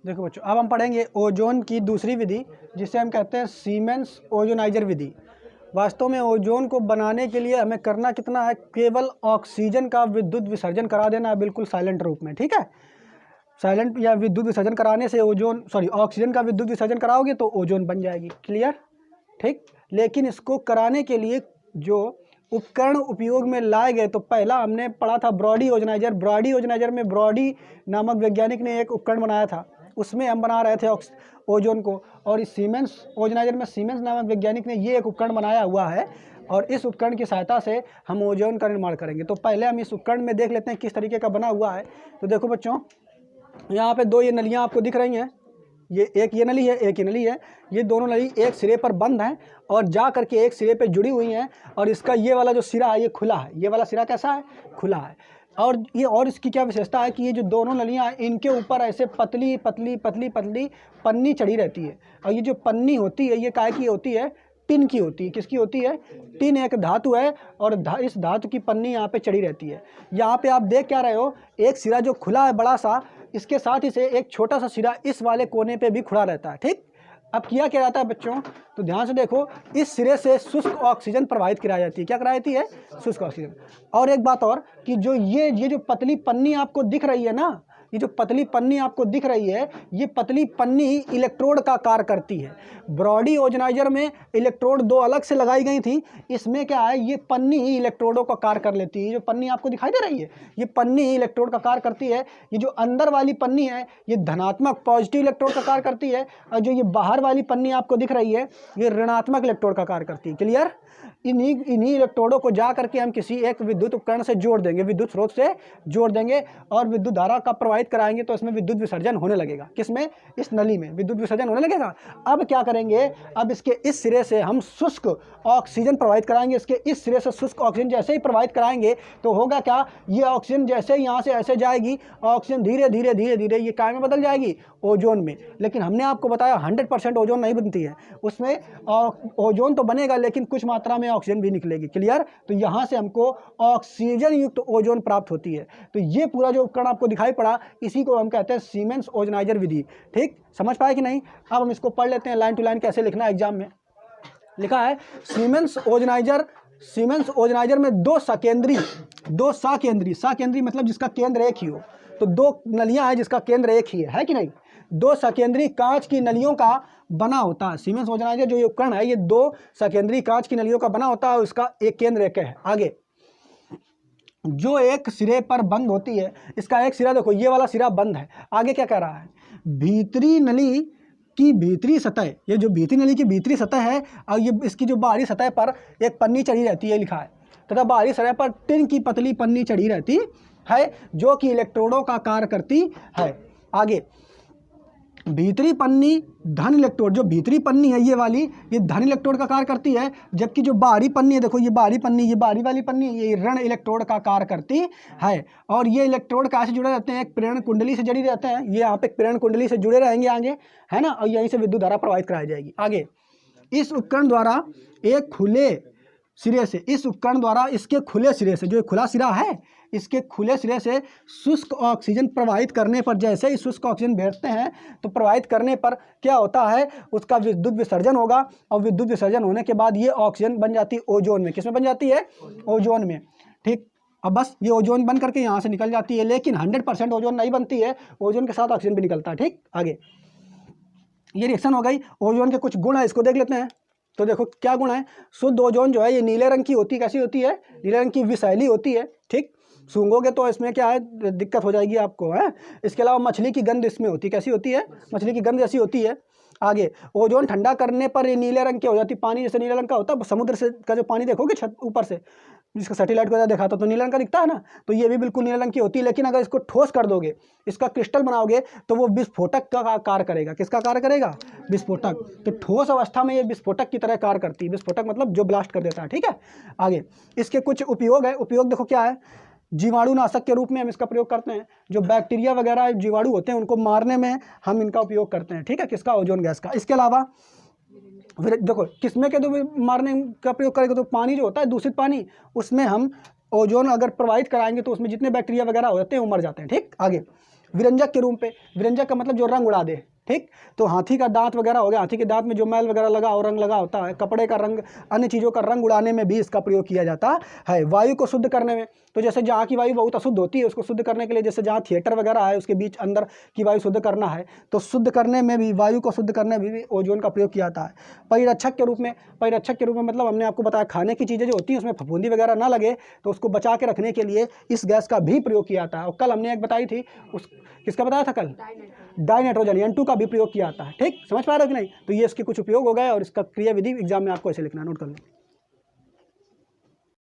देखो बच्चों, अब हम पढ़ेंगे ओजोन की दूसरी विधि जिसे हम कहते हैं सीमेंस ओजोनाइजर विधि। वास्तव में ओजोन को बनाने के लिए हमें करना कितना है, केवल ऑक्सीजन का विद्युत विसर्जन करा देना है, बिल्कुल साइलेंट रूप में। ठीक है, साइलेंट या विद्युत विसर्जन कराने से ऑक्सीजन का विद्युत विसर्जन कराओगे तो ओजोन बन जाएगी। क्लियर? ठीक। लेकिन इसको कराने के लिए जो उपकरण उपयोग में लाए गए, तो पहला हमने पढ़ा था ब्रॉडी ओजोनाइजर। ब्रॉडी ओजोनाइजर में ब्रॉडी नामक वैज्ञानिक ने एक उपकरण बनाया था, उसमें हम बना रहे थे ओजोन को। और इस सीमेंस ओजोनाइजर में सीमेंस नामक वैज्ञानिक ने ये एक उपकरण बनाया हुआ है, और इस उपकरण की सहायता से हम ओजोन का निर्माण करेंगे। तो पहले हम इस उपकरण में देख लेते हैं किस तरीके का बना हुआ है। तो देखो बच्चों, यहाँ पे दो ये नलियाँ आपको दिख रही हैं, ये एक ये नली है, एक ये नली है। ये दोनों नली एक सिरे पर बंद हैं और जा करके एक सिरे पे जुड़ी हुई हैं, और इसका ये वाला जो सिरा है ये खुला है। ये वाला सिरा कैसा है? खुला है। और इसकी क्या विशेषता है कि ये जो दोनों नलियाँ हैं इनके ऊपर ऐसे पतली पतली पतली पतली पन्नी चढ़ी रहती है। और ये जो पन्नी होती है ये काय की होती है? टिन की होती है। किसकी होती है? टिन एक धातु है, और इस धातु की पन्नी यहाँ पे चढ़ी रहती है। यहाँ पे आप देख क्या रहे हो, एक सिरा जो खुला है बड़ा सा, इसके साथ ही से एक छोटा सा सिरा इस वाले कोने पे भी खुला रहता है। ठीक। अब किया क्या जाता है बच्चों, तो ध्यान से देखो, इस सिरे से शुष्क ऑक्सीजन प्रवाहित कराई जाती है। क्या कराई जाती है? शुष्क ऑक्सीजन। और एक बात और कि जो ये जो पतली पन्नी आपको दिख रही है ना, ये जो पतली पन्नी आपको दिख रही है, ये पतली पन्नी इलेक्ट्रोड का कार्य करती है। ब्रॉडी ओजोनाइजर में इलेक्ट्रोड दो अलग से लगाई गई थी, इसमें क्या है, ये पन्नी ही इलेक्ट्रोडों का कार्य कर लेती है। जो पन्नी आपको दिखाई दे रही है, ये पन्नी ही इलेक्ट्रोड का कार्य करती है। ये जो अंदर वाली पन्नी है ये धनात्मक पॉजिटिव इलेक्ट्रोड का कार्य करती है, और जो ये बाहर वाली पन्नी आपको दिख रही है ये ऋणात्मक इलेक्ट्रोड का कार्य करती है। क्लियर? इन्हीं इलेक्ट्रोडों को जा करके हम किसी एक विद्युत उपकरण से जोड़ देंगे, विद्युत स्रोत से जोड़ देंगे, और विद्युत धारा का प्रवाहित कराएंगे तो इसमें विद्युत विसर्जन होने लगेगा। किसमें? इस नली में विद्युत विसर्जन होने लगेगा। अब क्या करेंगे, अब इसके इस सिरे से हम शुष्क ऑक्सीजन प्रवाहित कराएंगे। इसके इस सिरे से शुष्क ऑक्सीजन जैसे ही प्रवाहित कराएंगे तो होगा क्या, ये ऑक्सीजन जैसे ही यहाँ से ऐसे जाएगी, ऑक्सीजन धीरे धीरे धीरे धीरे ये काय में बदल जाएगी? ओजोन में। लेकिन हमने आपको बताया 100% ओजोन नहीं बनती है, उसमें ओजोन तो बनेगा लेकिन कुछ मात्रा में ऑक्सीजन भी निकलेगी। क्लियर? तो यहाँ से हमको ऑक्सीजन युक्त ओजोन प्राप्त होती है। तो ये पूरा जो उपकरण आपको दिखाई पड़ा, इसी को हम कहते हैं सीमेंस ओजोनाइजर विधि। ठीक, समझ पाए कि नहीं? अब हम इसको पढ़ लेते हैं लाइन टू लाइन कैसे लिखना है। एग्जाम में लिखा है सीमेंस ओजोनाइजर। सीमेंस ओजोनाइजर में दो सकेंद्री मतलब जिसका केंद्र एक ही हो। तो दो नलियां हैं जिसका केंद्र एक ही है कि नहीं? दो सकेंद्री कांच की नलियों का बना होता है। सीमेंस ओजोनाइजर जो ये उपकरण है ये दो सकेंद्री कांच की नलियों का बना होता है, उसका एक केंद्र एक है। आगे जो एक सिरे पर बंद होती है, इसका एक सिरा देखो ये वाला सिरा बंद है। आगे क्या कह रहा है, भीतरी नली की भीतरी सतह, ये जो भीतरी नली की भीतरी सतह है और ये इसकी जो बाहरी सतह पर एक पन्नी चढ़ी रहती है, लिखा है, तथा बाहरी सतह पर टिन की पतली पन्नी चढ़ी रहती है जो कि इलेक्ट्रोडों का कार्य करती है। आगे भीतरी पन्नी धन इलेक्ट्रोड, जो भीतरी पन्नी है ये वाली, ये धन इलेक्ट्रोड का कार्य करती है, जबकि जो बाहरी पन्नी है देखो ये बाहरी पन्नी, ये बाहरी वाली पन्नी ये ऋण इलेक्ट्रोड का कार्य करती है। और ये इलेक्ट्रोड कैसे जुड़े रहते हैं, एक प्रेरण कुंडली से जुड़ी रहते हैं। ये यहाँ पे प्रेरण कुंडली से जुड़े रहेंगे आगे, है ना, और यहीं से विद्युत धारा प्रवाहित कराई जाएगी। आगे इस उपकरण द्वारा एक खुले सिरे से, इस उपकरण द्वारा इसके खुले सिरे से, जो खुला सिरा है इसके खुले सिरे से शुष्क ऑक्सीजन प्रवाहित करने पर, जैसे ही शुष्क ऑक्सीजन भेजते हैं तो प्रवाहित करने पर क्या होता है, उसका विद्युत विसर्जन होगा, और विद्युत विसर्जन होने के बाद ये ऑक्सीजन बन जाती है ओजोन में। किसमें बन जाती है? ओजोन में। ठीक, अब बस ये ओजोन बन करके यहाँ से निकल जाती है, लेकिन 100% ओजोन नहीं बनती है, ओजोन के साथ ऑक्सीजन भी निकलता है। ठीक, आगे ये रिएक्शन हो गई। ओजोन के कुछ गुण है, इसको देख लेते हैं। तो देखो क्या गुण है, शुद्ध ओजोन जो है ये नीले रंग की होती है। कैसी होती है? नीले रंग की, विषैली होती है। ठीक, सूंघोगे तो इसमें क्या है, दिक्कत हो जाएगी आपको, है। इसके अलावा मछली की गंध इसमें होती है। कैसी होती है? मछली की गंध जैसी होती है। आगे ओजोन ठंडा करने पर ये नीले रंग की हो जाती है, पानी जैसे नीले रंग का होता है। समुद्र से का जो पानी देखोगे छत ऊपर से, जिसका सैटेलाइट को देखा था तो नीले रंग का दिखता है ना, तो ये भी बिल्कुल नीले रंग की होती है। लेकिन अगर इसको ठोस कर दोगे, इसका क्रिस्टल बनाओगे, तो वो विस्फोटक का कार्य करेगा। किसका कार्य करेगा? विस्फोटक। तो ठोस अवस्था में ये विस्फोटक की तरह कार्य करती है। विस्फोटक मतलब जो ब्लास्ट कर देता है। ठीक है, आगे इसके कुछ उपयोग है। उपयोग देखो क्या है, जीवाणुनाशक के रूप में हम इसका प्रयोग करते हैं। जो बैक्टीरिया वगैरह जीवाणु होते हैं उनको मारने में हम इनका उपयोग करते हैं। ठीक है, किसका? ओजोन गैस का। इसके अलावा फिर देखो किसमें के तो मारने का प्रयोग करेंगे, तो पानी जो होता है दूषित पानी, उसमें हम ओजोन अगर प्रवाहित कराएंगे तो उसमें जितने बैक्टीरिया वगैरह हो जाते हैं वो मर जाते हैं। ठीक, आगे विरंजक के रूप पे। विरंजक का मतलब जो रंग उड़ा दे, ठीक। तो हाथी का दांत वगैरह हो गया, हाथी के दांत में जो मैल वगैरह लगा और रंग लगा होता है, कपड़े का रंग, अन्य चीज़ों का रंग उड़ाने में भी इसका प्रयोग किया जाता है। वायु को शुद्ध करने में, तो जैसे जहाँ की वायु बहुत अशुद्ध होती है उसको शुद्ध करने के लिए, जैसे जहाँ थिएटर वगैरह है उसके बीच अंदर की वायु शुद्ध करना है, तो शुद्ध करने में भी, वायु को शुद्ध करने में भी ओजोन का प्रयोग किया जाता है। परिरक्षक के रूप में, परिरक्षक के रूप में मतलब हमने आपको बताया खाने की चीज़ें जो होती हैं उसमें फफूंदी वगैरह ना लगे तो उसको बचा के रखने के लिए इस गैस का भी प्रयोग किया जाता है। और कल हमने एक बताई थी, उस किसका बताया था कल, डाइनाइट्रोजन N2 का भी प्रयोग किया जाता है। ठीक, समझ पा रहे हो कि नहीं। तो ये इसके कुछ उपयोग हो गए और इसका क्रिया विधि एग्जाम में आपको ऐसे लिखना, नोट कर लो।